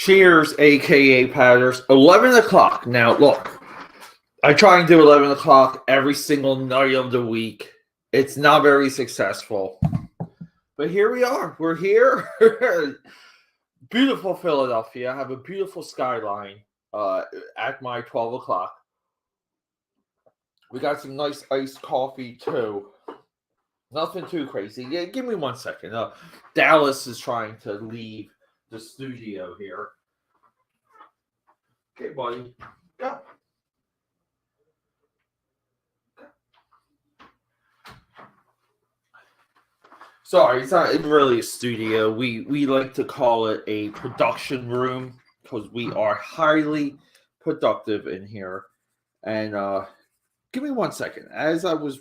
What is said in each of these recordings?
Cheers, aka Powders. 11 o'clock. Now, look, I try and do 11 o'clock every single night of the week. It's not very successful. But here we are. We're here. Beautiful Philadelphia. I have a beautiful skyline at my 12 o'clock. We got some nice iced coffee, too. Nothing too crazy. Yeah, give me 1 second. Dallas is trying to leave the studio here. Okay, buddy. Go. Sorry, it's not really a studio. We like to call it a production room because we are highly productive in here. And give me 1 second. As I was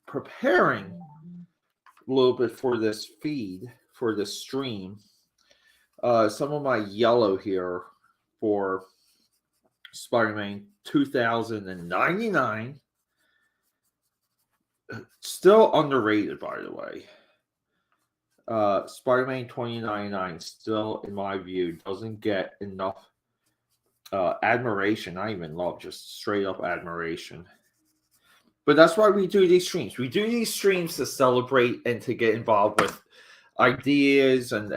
preparing a little bit for this feed, for this stream, some of my yellow here for Spider-Man 2099. Still underrated, by the way. Spider-Man 2099 still, in my view, doesn't get enough admiration. Not even love, just straight up admiration. But that's why we do these streams. We do these streams to celebrate and to get involved with ideas and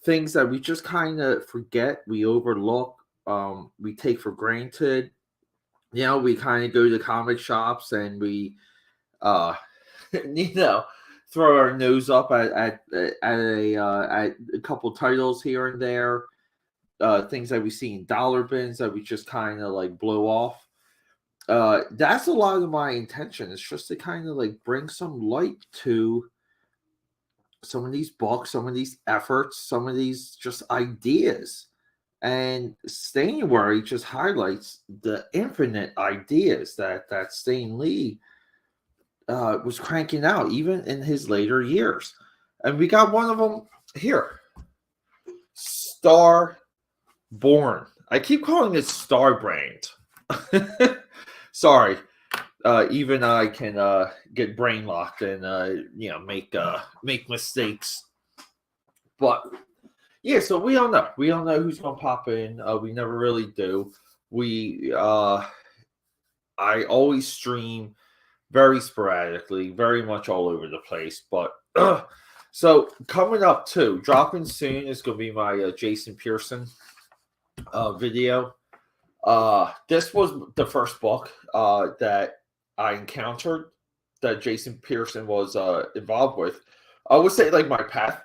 things that we just kind of forget, we overlook, we take for granted. You know, we kind of go to comic shops and we, throw our nose up at a couple titles here and there, things that we see in dollar bins that we just kind of like blow off. That's a lot of my intention. It's just to kind of like bring some light to some of these books, some of these efforts, some of these just ideas. And STANUARY just highlights the infinite ideas that Stan Lee was cranking out even in his later years. And we got one of them here. Starborn. I keep calling it Starbrand. Sorry. Even I can get brain locked and make mistakes. But yeah, so we don't know. We don't know who's gonna pop in. We never really do. I always stream very sporadically, very much all over the place. But so coming up too, dropping soon is gonna be my Jason Pearson video. This was the first book that I encountered that Jason Pearson was involved with. I would say like my path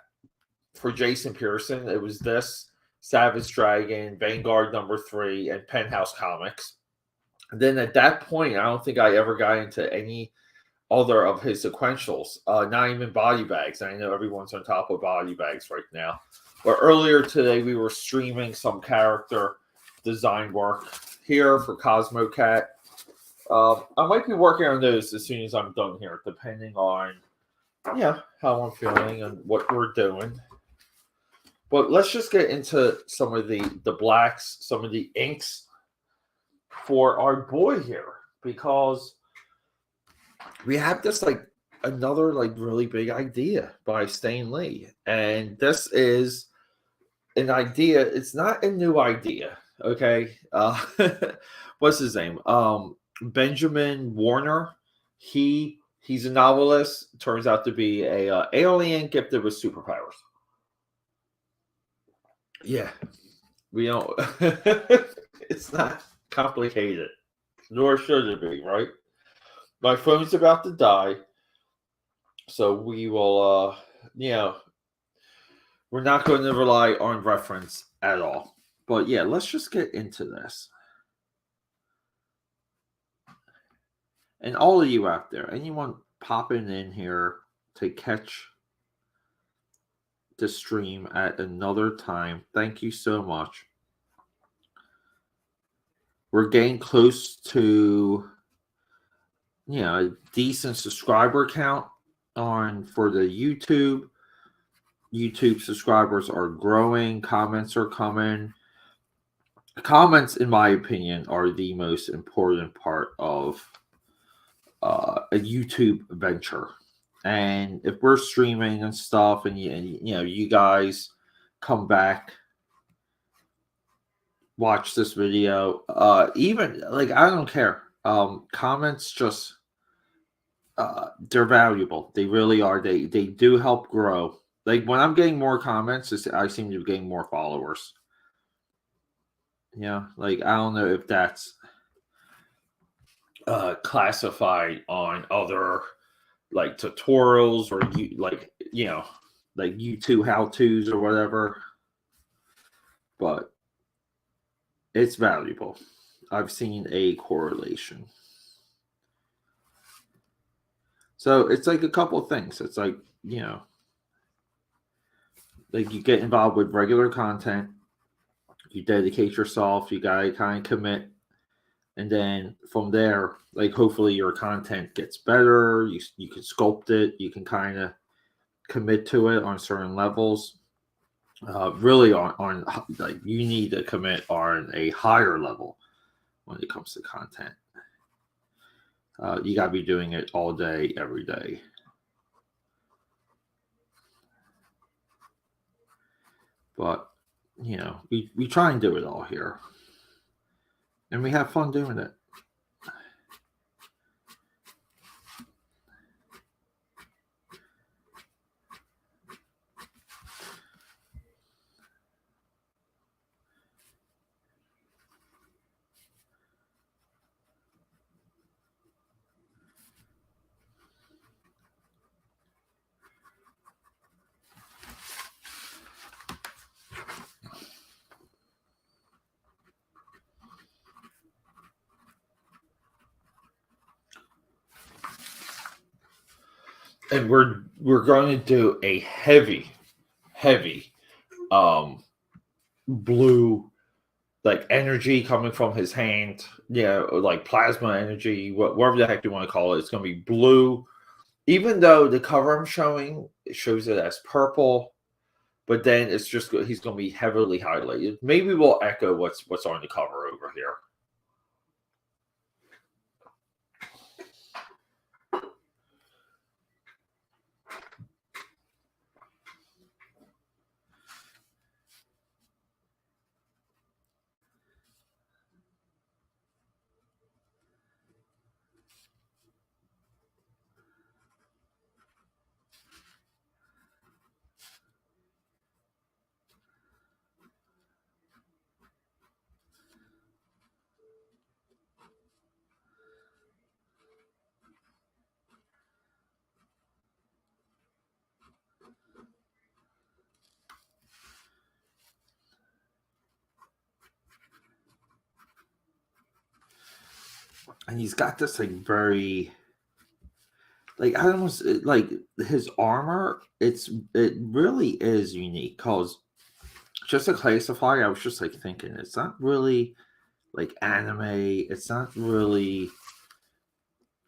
for Jason Pearson, it was this, Savage Dragon, Vanguard #3, and Penthouse Comics. And then at that point, I don't think I ever got into any other of his sequentials, not even Body Bags. I know everyone's on top of Body Bags right now. But earlier today, we were streaming some character design work here for Cosmo Cat. I might be working on those as soon as I'm done here, depending on how I'm feeling and what we're doing. But let's just get into some of the blacks, some of the inks for our boy here, because we have this like another like really big idea by Stan Lee, and this is an idea. It's not a new idea, okay? What's his name? Benjamin Warner. He's a novelist. Turns out to be a alien gifted with superpowers. Yeah, we don't. It's not complicated, nor should it be, right? My phone's about to die, so we will. We're not going to rely on reference at all. But yeah, let's just get into this. And all of you out there, anyone popping in here to catch the stream at another time, thank you so much. We're getting close to a decent subscriber count for the YouTube. YouTube subscribers are growing. Comments are coming. Comments, in my opinion, are the most important part of a YouTube venture. And if we're streaming and stuff, and you guys come back watch this video. Even like I don't care. Comments just they're valuable. They really are. They do help grow. Like when I'm getting more comments, I seem to be getting more followers. Yeah, like I don't know if that's classified on other like tutorials or like YouTube how tos or whatever, but it's valuable. I've seen a correlation. So it's like a couple of things. It's like, like you get involved with regular content, you dedicate yourself, you gotta kind of commit, and then from there, like hopefully your content gets better. You can sculpt it, you can kind of commit to it on certain levels. Really on like you need to commit on a higher level when it comes to content. You got to be doing it all day, every day. But, we try and do it all here. And we have fun doing it. And we're going to do a heavy blue like energy coming from his hand, like plasma energy, whatever the heck you want to call it. It's going to be blue, even though the cover I'm showing it shows it as purple, but then it's just he's going to be heavily highlighted. Maybe we'll echo what's on the cover over here. And he's got this like very like I almost like his armor. It really is unique because just to classify, I was just like thinking it's not really like anime. It's not really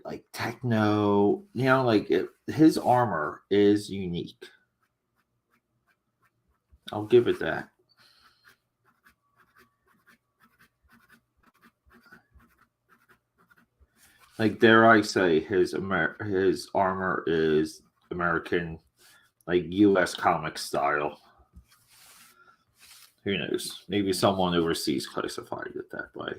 like techno. His armor is unique. I'll give it that. Like dare I say, his armor is American, like U.S. comic style. Who knows? Maybe someone overseas classified it that way.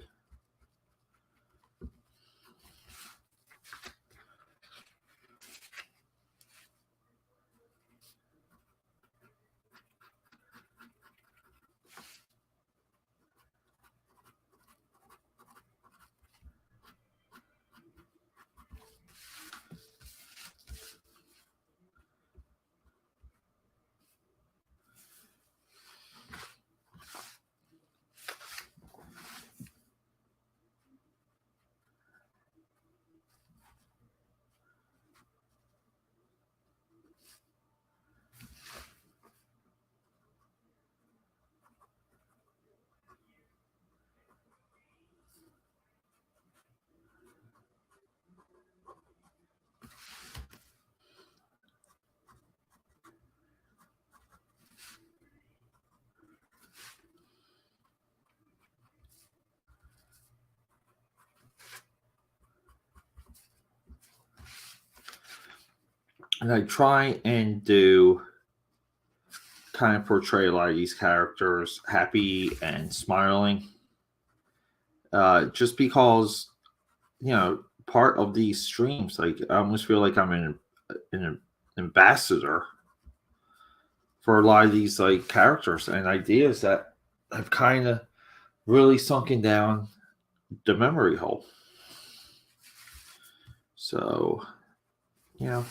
And I try and do kind of portray a lot of these characters happy and smiling. just because part of these streams, like I almost feel like I'm an ambassador for a lot of these like characters and ideas that have kind of really sunken down the memory hole. So, you know,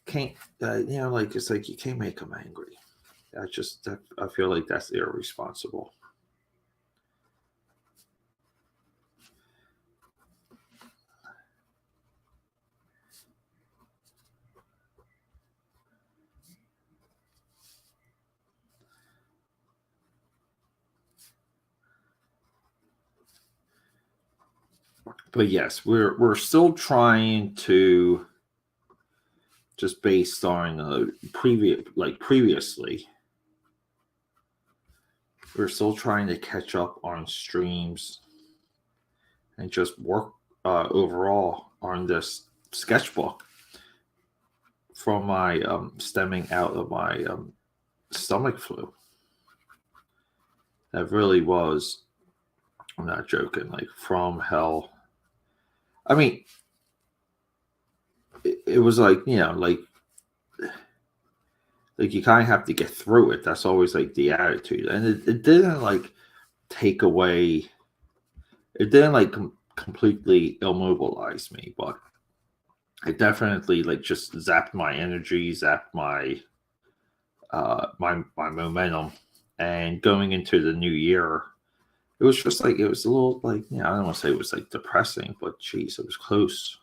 can't like it's like you can't make them angry. I feel like that's irresponsible. But yes, we're still trying to, just based on previously, we're still trying to catch up on streams and just work overall on this sketchbook from my stemming out of my stomach flu. That really was, I'm not joking, like from hell. I mean, it was like, like you kind of have to get through it. That's always like the attitude. And it didn't like take away, it didn't like completely immobilize me, but it definitely like just zapped my energy, zapped my my momentum. And going into the new year, it was just like, it was a little like, I don't want to say it was like depressing, but geez, it was close.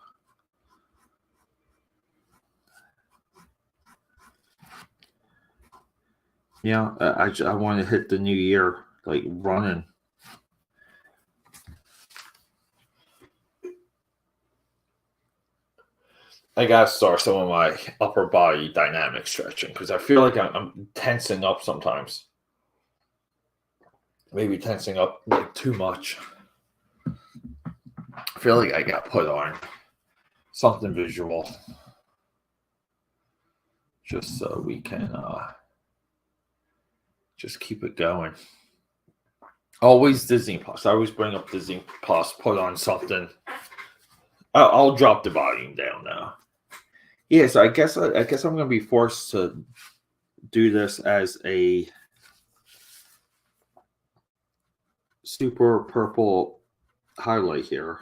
Yeah, I want to hit the new year like running. I gotta start some of my upper body dynamic stretching because I feel like I'm tensing up sometimes. Maybe tensing up like too much. I feel like I got put on something visual just so we can just keep it going. Always Disney Plus. I always bring up Disney Plus, put on something. I'll drop the volume down now. Yeah, so I guess I'm gonna be forced to do this as a super purple highlight here.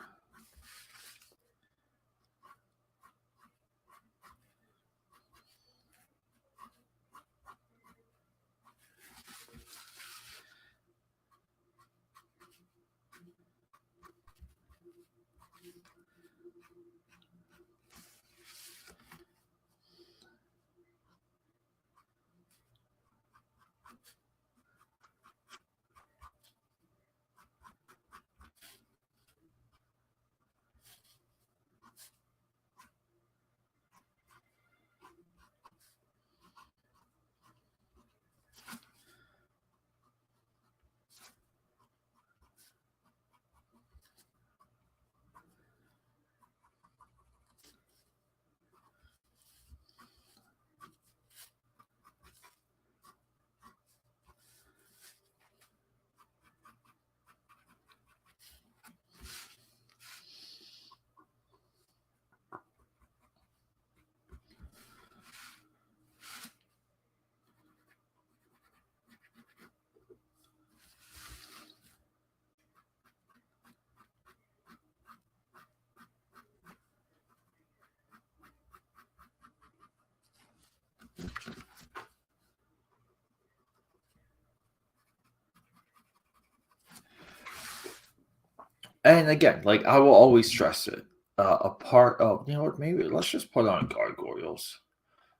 And again, like I will always stress it. A part of, what, maybe let's just put on gargoyles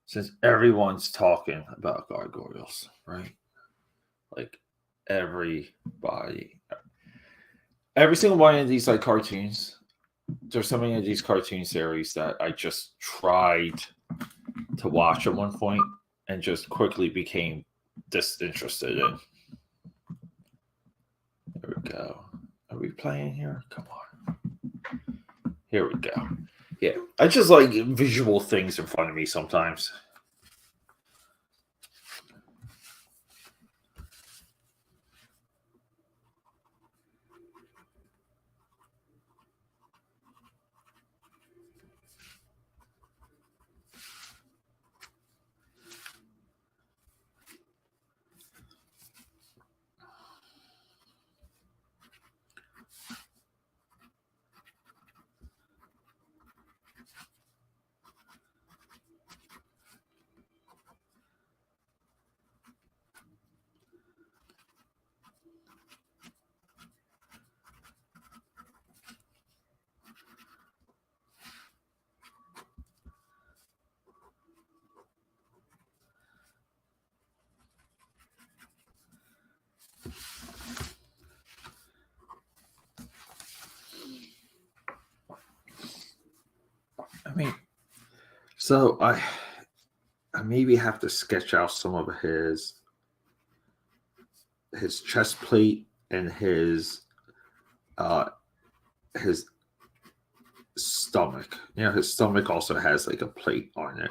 since everyone's talking about gargoyles, right? Like everybody, every single one of these like cartoons. There's so many of these cartoon series that I just tried to watch at one point and just quickly became disinterested in. There we go. Are we playing here? Come on. Here we go. Yeah, I just like visual things in front of me sometimes. So I maybe have to sketch out some of his chest plate and uh his stomach. You know, his stomach also has like a plate on it.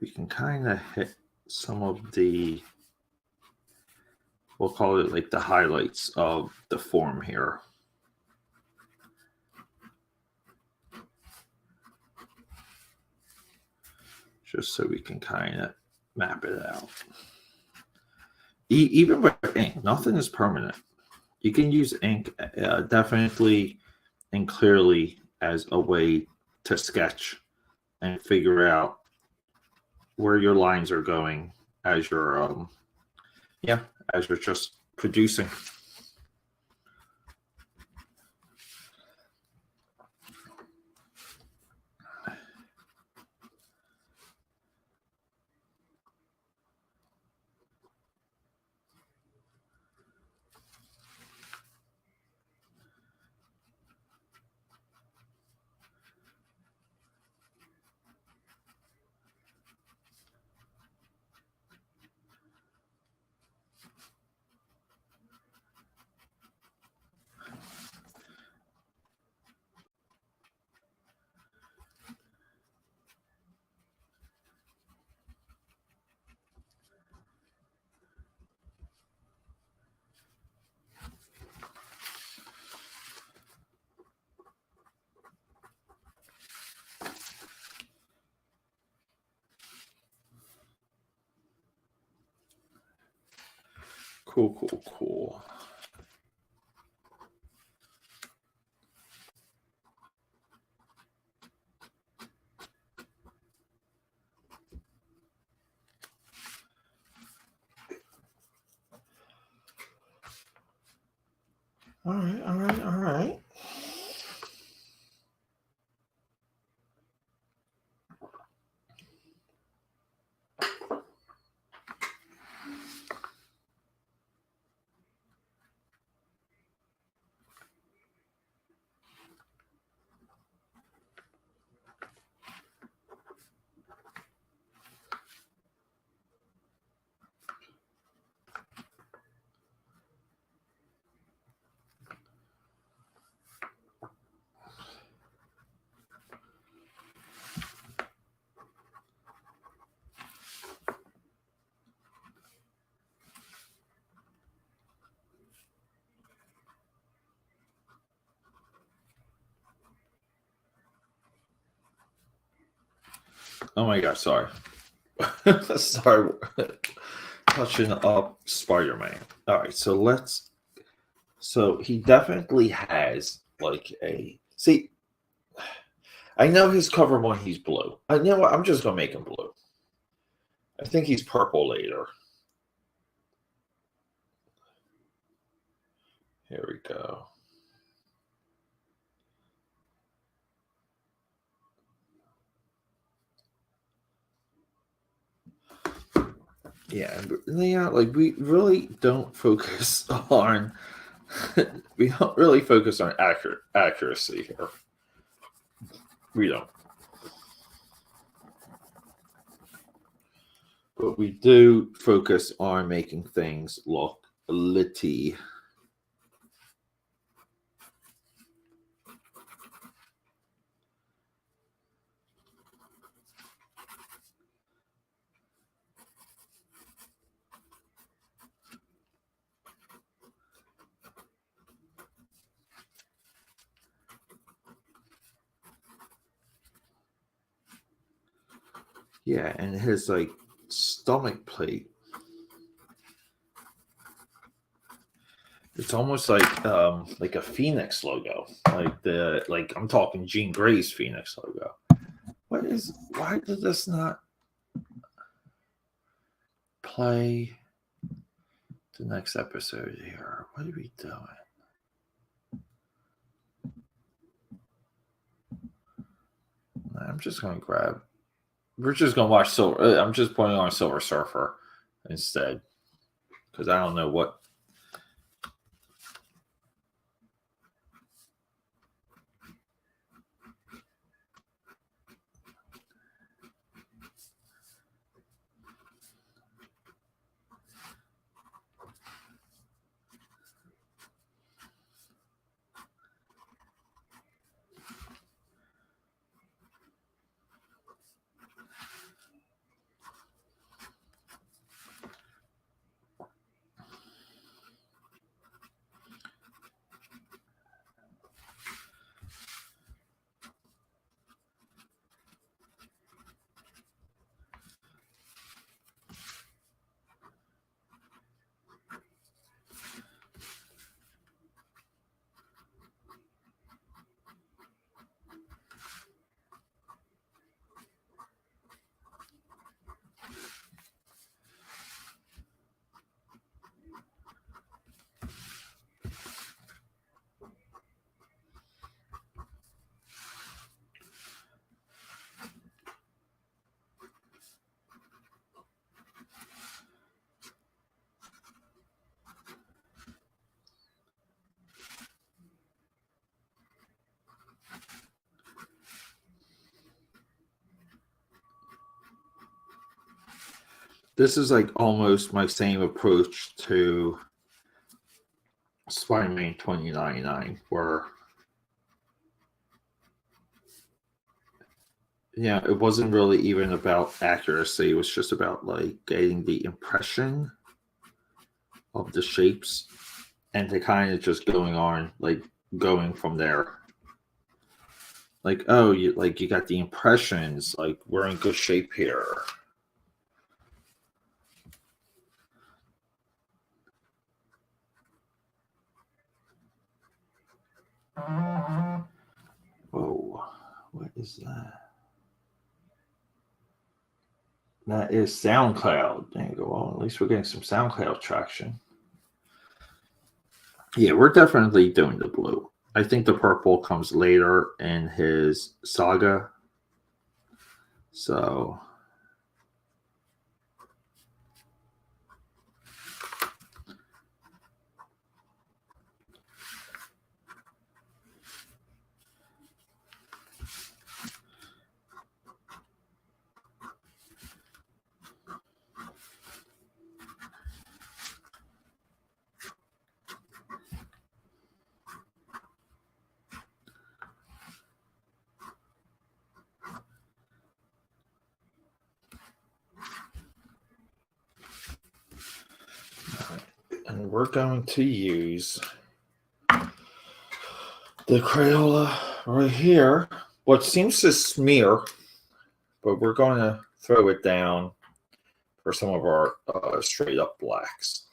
We can kind of hit some of the, we'll call it like the highlights of the form here. Just so we can kind of map it out. Even with ink, nothing is permanent. You can use ink definitely and clearly as a way to sketch and figure out where your lines are going as you're as you're just producing. Cool. All right. Oh my gosh, sorry. Sorry. Touching up Spider-Man. All right, so he definitely has like a, see, I know his cover one, he's blue. I know what, I'm just gonna make him blue. I think he's purple later. Here we go. Yeah, like we really don't focus on we don't really focus on accuracy here. We don't. But we do focus on making things look litty. Yeah, and his like stomach plate. It's almost like a Phoenix logo, like I'm talking Jean Grey's Phoenix logo. Why did this not play the next episode here? What are we doing? I'm just going to grab. We're just going to watch Silver. I'm just putting on Silver Surfer instead because I don't know what. This is like almost my same approach to Spider-Man 2099, where it wasn't really even about accuracy. It was just about like getting the impression of the shapes and to kind of just going from there. Like, oh, you got the impressions, like we're in good shape here. Whoa, what is that? That is SoundCloud. There you go. Well, at least we're getting some SoundCloud traction. Yeah, we're definitely doing the blue. I think the purple comes later in his saga. So and we're going to use the Crayola right here, what seems to smear, but we're going to throw it down for some of our straight up blacks.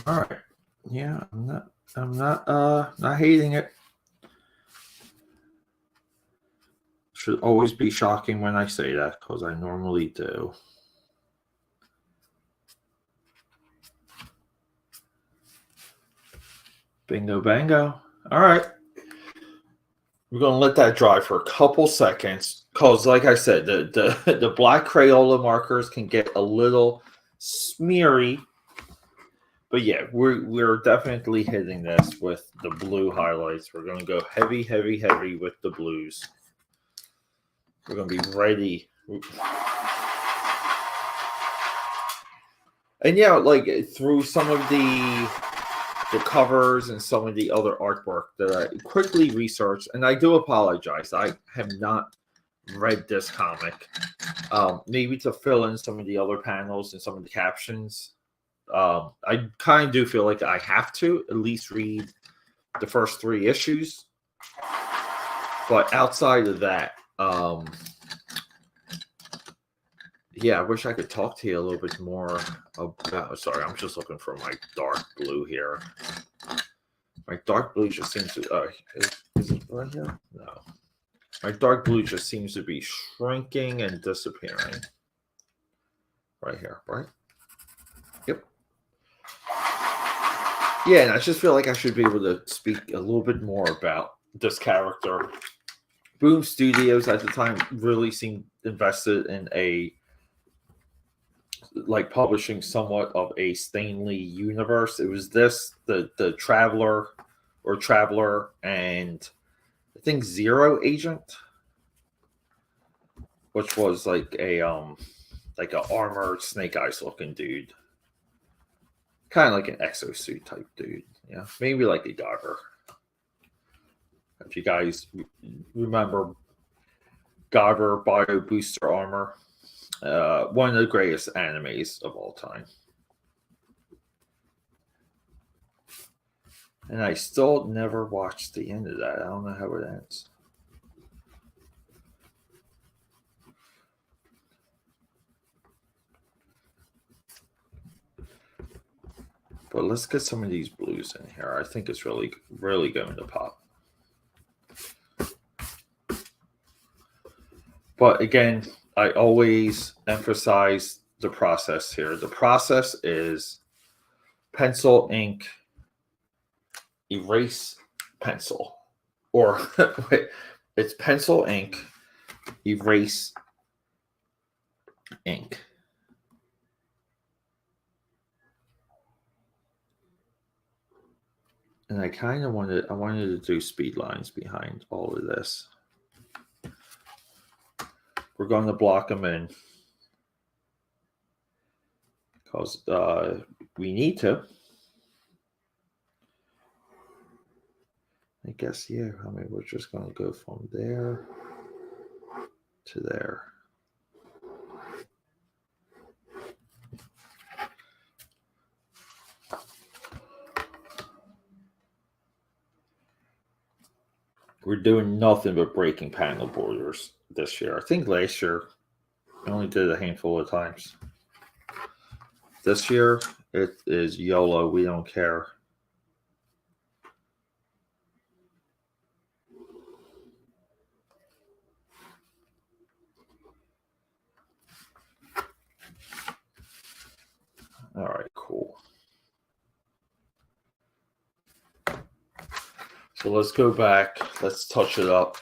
All right. Yeah, I'm not hating it. Should always be shocking when I say that, because I normally do. Bingo bango. All right. We're gonna let that dry for a couple seconds, because like I said, the black Crayola markers can get a little smeary. But yeah, we're definitely hitting this with the blue highlights. We're gonna go heavy, heavy, heavy with the blues. We're gonna be ready. And yeah, like through some of the covers and some of the other artwork that I quickly researched, and I do apologize. I have not read this comic. Maybe to fill in some of the other panels and some of the captions. I kind of do feel like I have to at least read the first 3 issues. But outside of that, yeah, I wish I could talk to you a little bit more about. Sorry, I'm just looking for my dark blue here. My dark blue just seems to. Is it right here? No. My dark blue just seems to be shrinking and disappearing. Right here, right? Yep. Yeah, and I just feel like I should be able to speak a little bit more about this character. Boom Studios at the time really seemed invested in publishing somewhat of a Stanley universe. It was this, the Traveler, and I think Zero Agent, which was like a armored Snake Eyes looking dude, kind of like an exosuit type dude. Yeah, maybe like a Gogger. If you guys remember Gogger Bio Booster Armor, one of the greatest animes of all time. And I still never watched the end of that. I don't know how it ends. But let's get some of these blues in here. I think it's really, really going to pop. But again, I always emphasize the process here. The process is pencil, ink, erase, pencil. Or wait, it's pencil, ink, erase, ink. And I kind of wanted to do speed lines behind all of this. We're going to block them in because we need to. I guess, yeah, I mean, we're just going to go from there to there. We're doing nothing but breaking panel borders this year. I think last year I only did it a handful of times. This year it is YOLO. We don't care. All right, cool. So let's go back. Let's touch it up.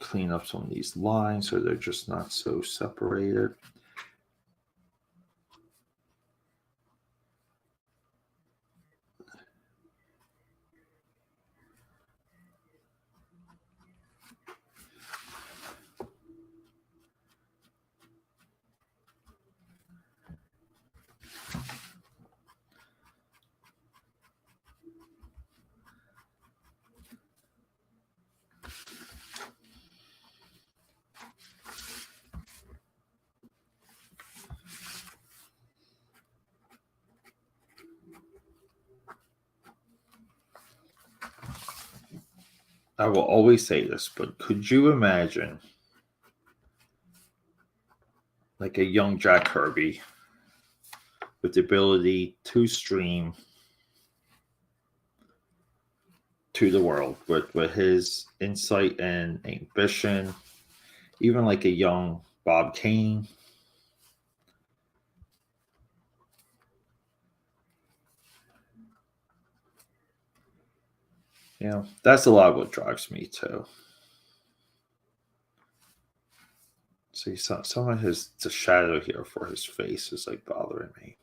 Clean up some of these lines so they're just not so separated. I will always say this, but could you imagine like a young Jack Kirby with the ability to stream to the world with his insight and ambition, even like a young Bob Kane. You know, that's a lot of what drives me too. See, some of the shadow here for his face is like bothering me.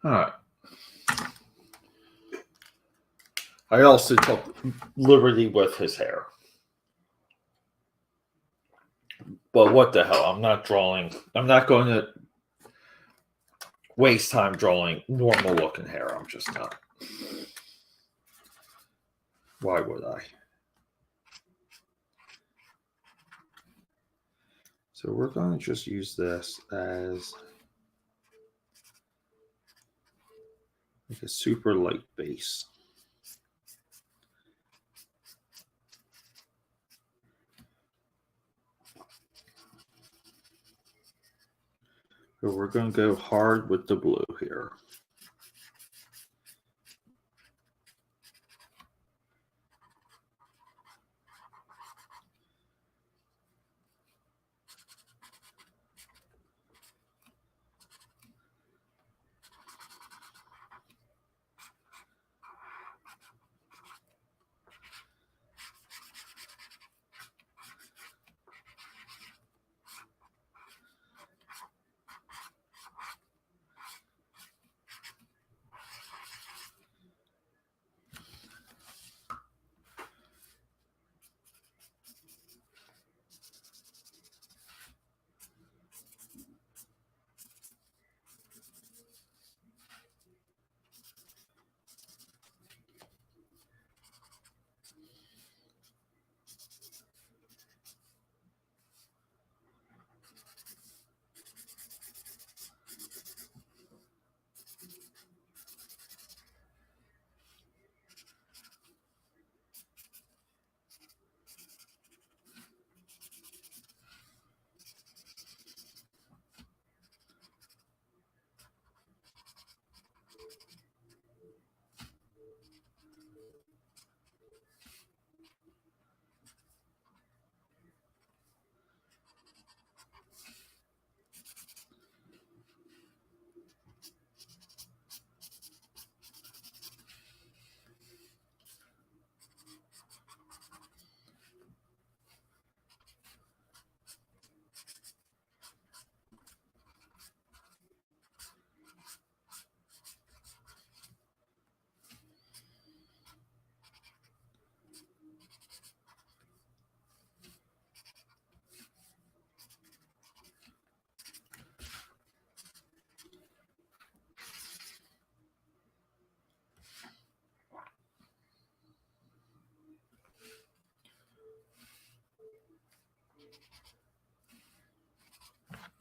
All right. I also took liberty with his hair. But what the hell? I'm not drawing. I'm not going to waste time drawing normal looking hair. I'm just not. Why would I? So we're going to just use this as like a super light base. So we're going to go hard with the blue here.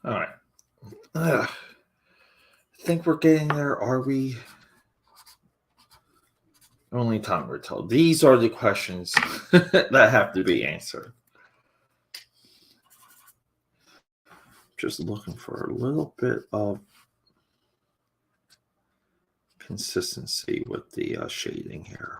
All right. I think we're getting there. Are we? Only time will tell. These are the questions that have to be answered. Just looking for a little bit of consistency with the shading here.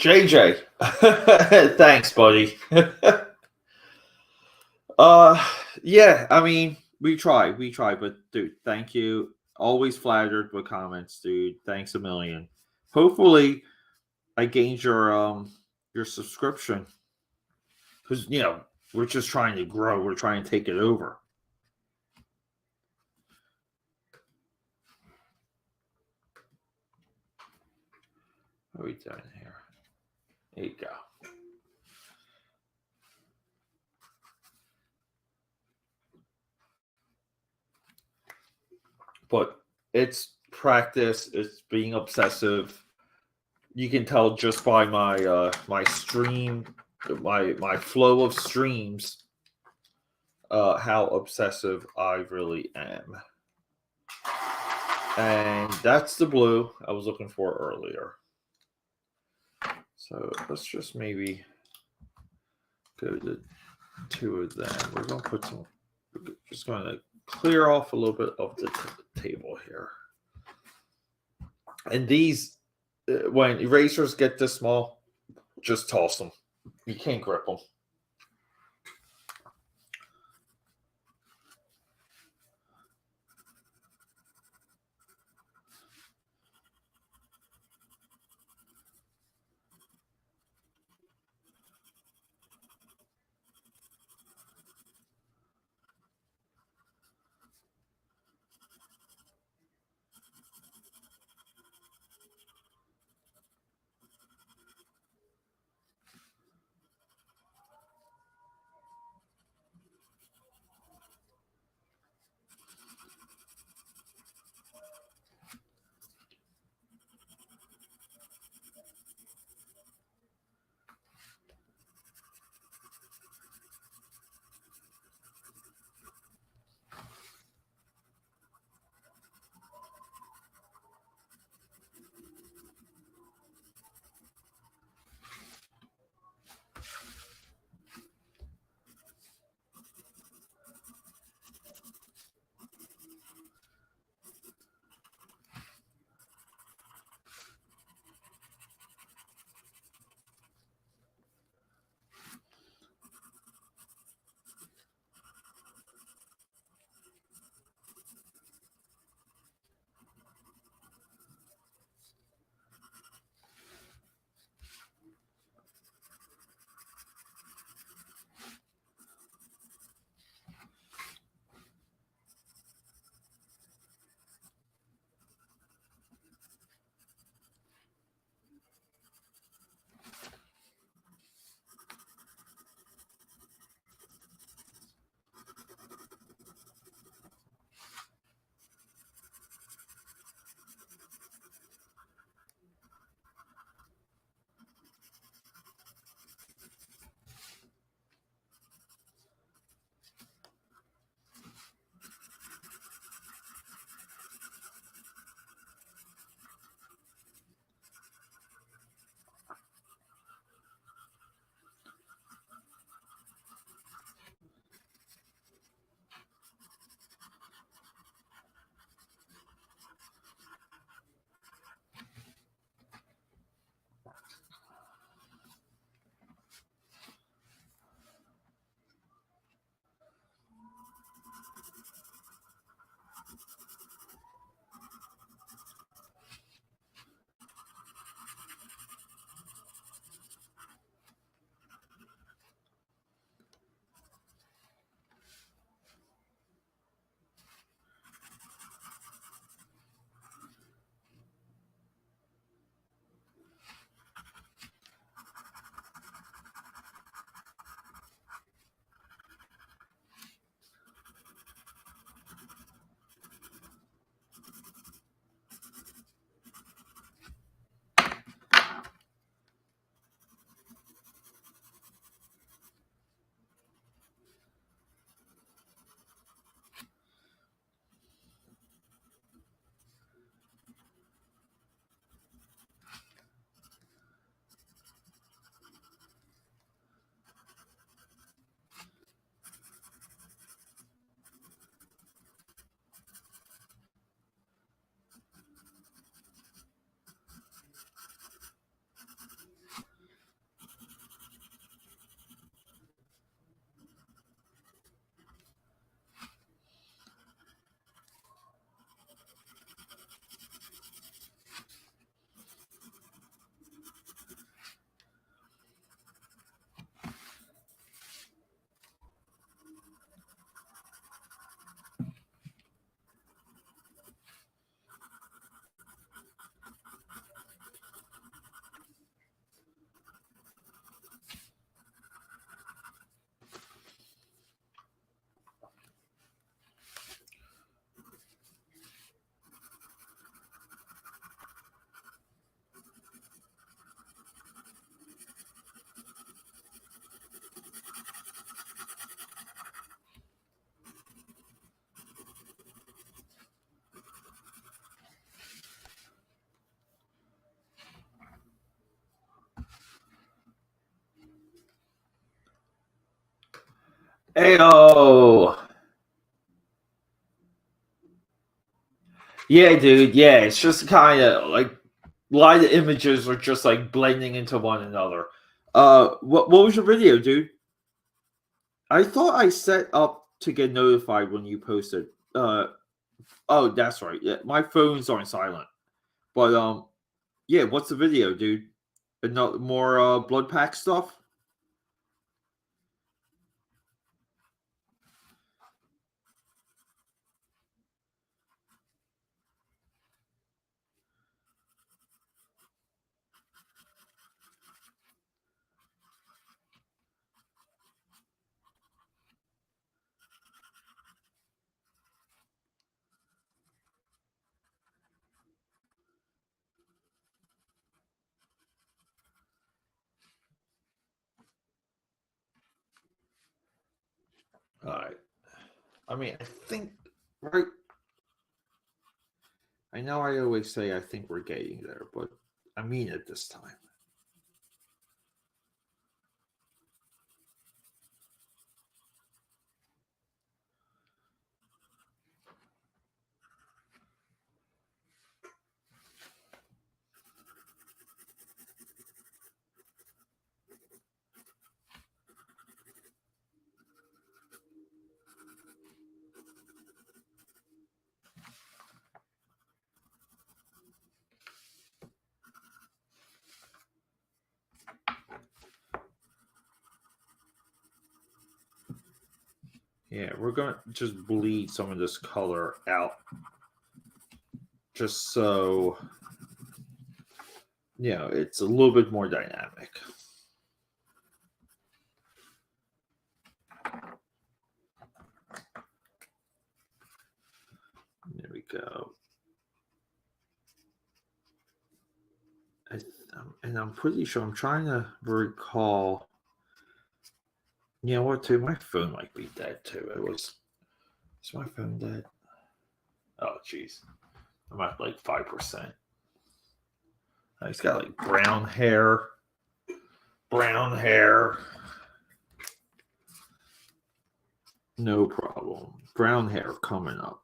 JJ, thanks, buddy. Yeah, I mean, we try, but dude, thank you. Always flattered with comments, dude. Thanks a million. Hopefully, I gained your subscription because we're just trying to grow. We're trying to take it over. What are we doing here? There you go. But it's practice. It's being obsessive. You can tell just by my my stream, my flow of streams, how obsessive I really am. And that's the blue I was looking for earlier. So let's just maybe go to 2 of them. We're going to put some, we're just going to clear off a little bit of the table here. And these, when erasers get this small, just toss them. You can't grip them. Ayo. Yeah, dude. Yeah, it's just kind of like a lot of the images are just like blending into one another. What was your video, dude? I thought I set up to get notified when you posted. Oh, that's right. Yeah, my phone's on silent. But yeah. What's the video, dude? No more blood pack stuff. All right. I mean, I think right. I know I always say I think we're getting there, but I mean it this time. Yeah, we're gonna just bleed some of this color out, just so it's a little bit more dynamic. There we go. And I'm pretty sure I'm trying to recall. You know what? Too, my phone might be dead too. Is my phone dead? Oh, jeez, I'm at like 5%. He's got like brown hair. Brown hair. No problem. Brown hair coming up.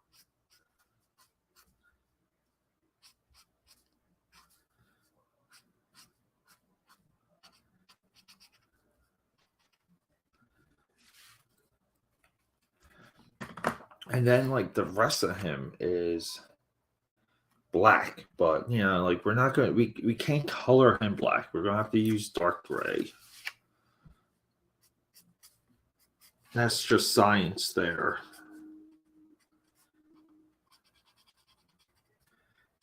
And then like the rest of him is black, but like we're not gonna we can't color him black. We're gonna have to use dark gray. That's just science there.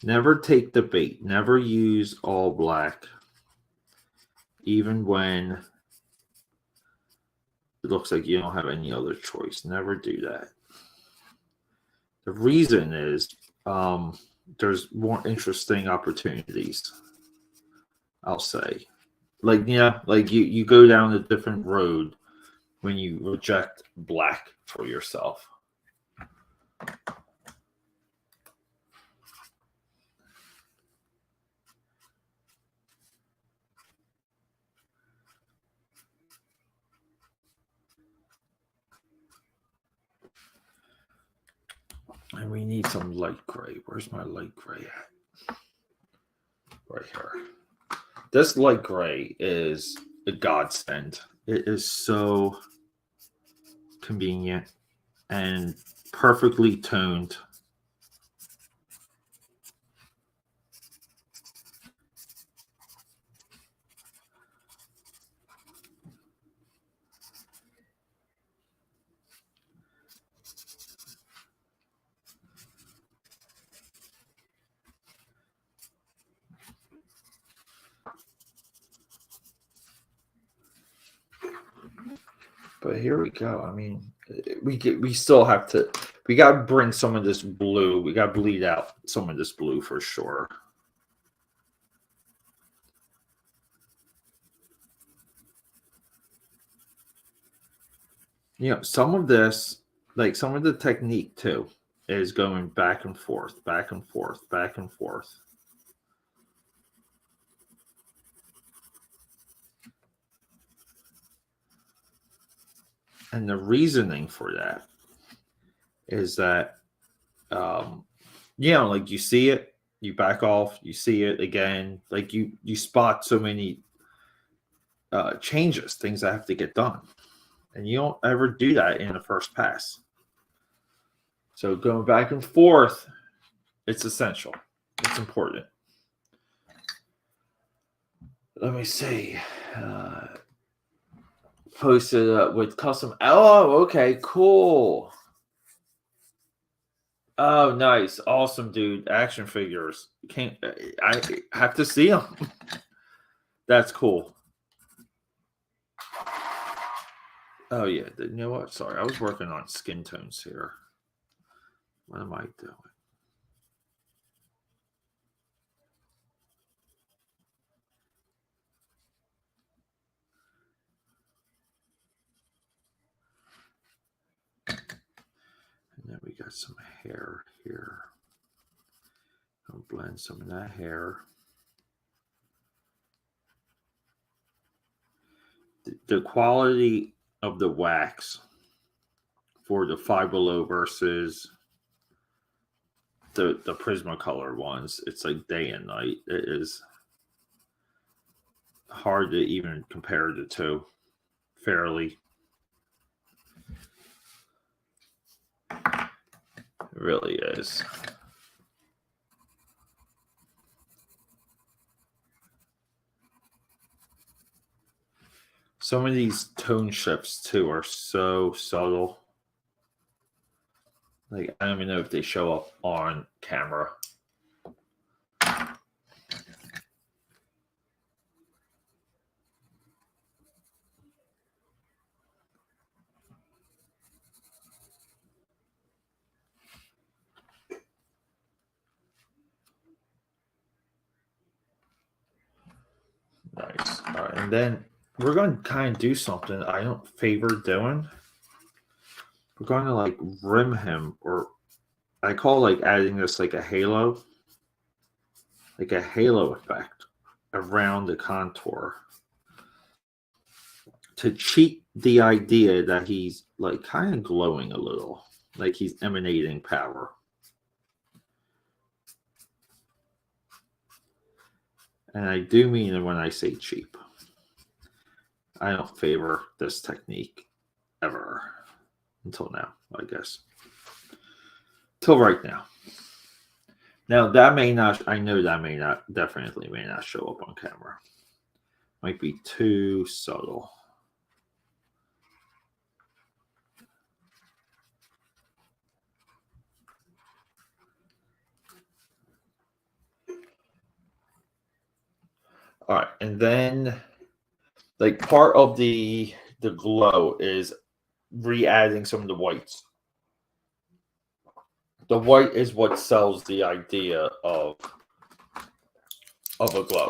Never take the bait. Never use all black, even when it looks like you don't have any other choice. Never do that. The reason is there's more interesting opportunities. I'll say, like like you go down a different road when you reject black for yourself. And we need some light gray. Where's my light gray at? Right here. This light gray is a godsend. It is so convenient and perfectly toned. But here we go. I mean, we still have to. We got to bring some of this blue. We got to bleed out some of this blue for sure. Some of this, like some of the technique too, is going back and forth, back and forth, back and forth. And the reasoning for that is that, like you see it, you back off, you see it again, like you spot so many changes, things that have to get done, and you don't ever do that in the first pass. So going back and forth, it's essential. It's important. Let me see. Posted with custom. Oh, okay, cool. Oh, nice, awesome, dude. Action figures. Can't I have to see them? That's cool. Oh yeah, you know what? Sorry, I was working on skin tones here. What am I doing? And then we got some hair here. I'll blend some of that hair. The quality of the wax for the Five Below versus the Prismacolor ones, it's like day and night. It is hard to even compare the two fairly. It really is. Some of these tone shifts too are so subtle. Like, I don't even know if they show up on camera. Nice. All right, and then we're going to kind of do something I don't favor doing. We're going to like rim him, or I call like adding this like a halo effect around the contour to cheat the idea that he's like kind of glowing a little, like he's emanating power. And I do mean it when I say cheap. I don't favor this technique ever until now, I guess. Till right now. Now that may not, I know that may not, definitely may not show up on camera. Might be too subtle. All right, and then like part of the glow is re-adding some of the whites. The white is what sells the idea of a glow.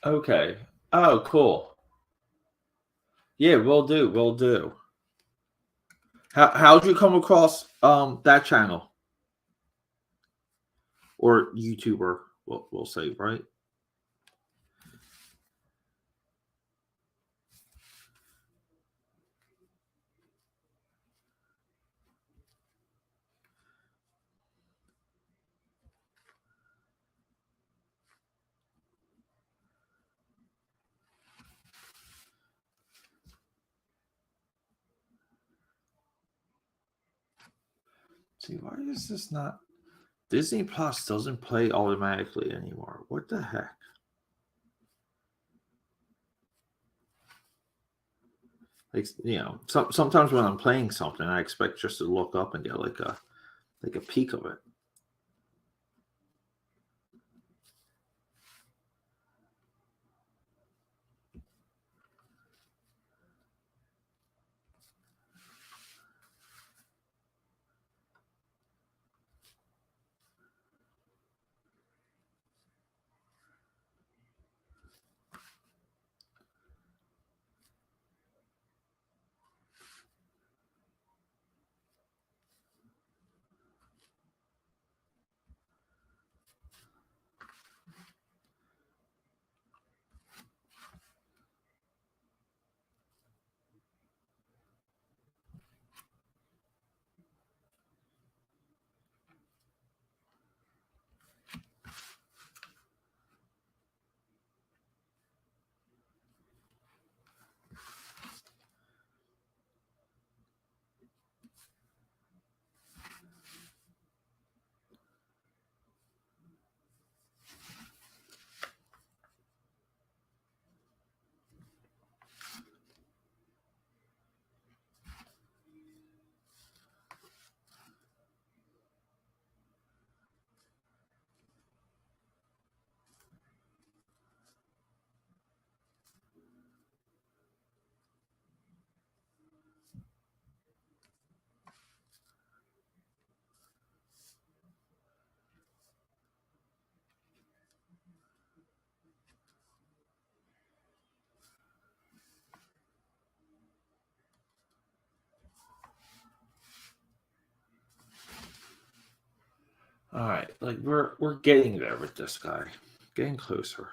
Okay. Oh, cool. Yeah, we'll do. We'll do. How'd you come across that channel or YouTuber? We'll say, right? See, why is this not Disney Plus doesn't play automatically anymore? What the heck? Like, sometimes when I'm playing something, I expect just to look up and get like a peek of it. All right, like we're getting there with this guy, getting closer.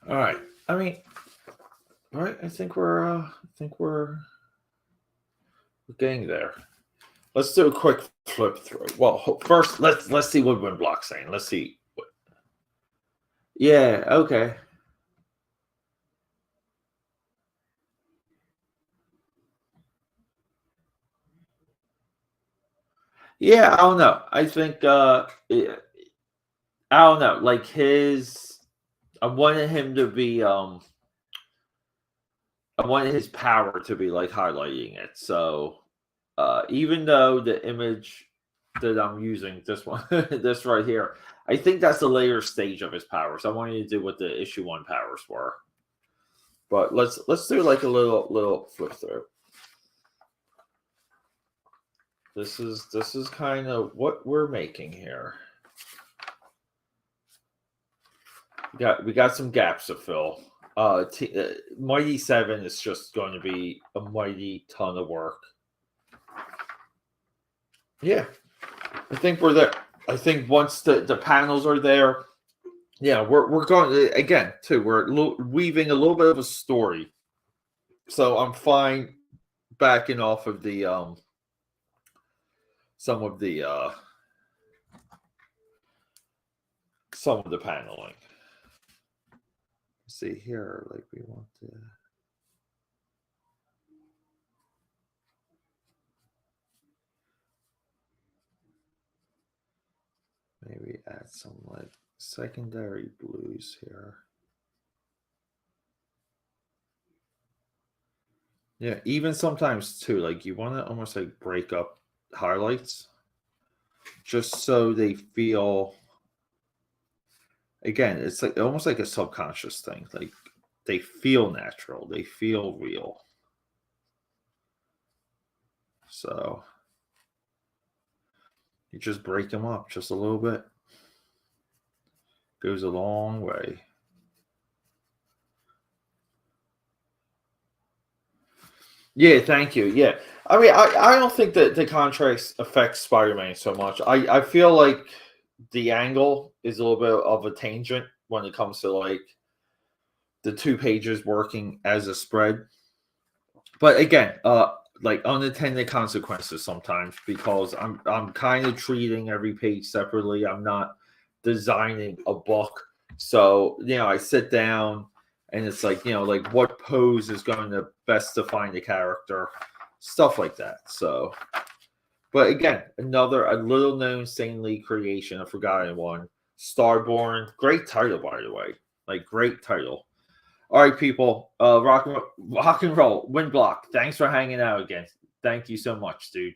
All right, I mean, right? I think we're getting there. Let's do a quick flip through. Well, first let's see what Winblock's saying. Let's see. Yeah. Okay. Yeah. I don't know. I think. I don't know. Like his. I wanted him to be. I wanted his power to be like highlighting it. So, even though the image that I'm using, this one, this right here, I think that's the later stage of his powers. I wanted to do what the issue one powers were. But let's do like a little flip through. This is kind of what we're making here. We got some gaps to fill. Mighty Seven is just going to be a mighty ton of work. Yeah, I think we're there. I think once the panels are there, yeah, we're going again too. We're weaving a little bit of a story, so I'm fine backing off of the some of the some of the paneling. See here, like we want to. maybe add some like secondary blues here. Yeah, even sometimes too, like you want to almost like break up highlights just so they feel, again, it's like almost like a subconscious thing. Like they feel natural, they feel real. So you just break them up just a little bit. Goes a long way. Yeah, thank you. Yeah. I mean, I don't think that the contrast affects Spider-Man so much. I feel like the angle is a little bit of a tangent when it comes to like the 2 pages working as a spread. But again, like unintended consequences sometimes because I'm kind of treating every page separately. I'm not designing a book. So, I sit down and it's like, like what pose is going to best define the character, stuff like that. So, but again, a little known Stan Lee creation, a forgotten one, Starborn. Great title, by the way. Like, great title. All right, people. Rock and roll. Wind block. Thanks for hanging out again. Thank you so much, dude.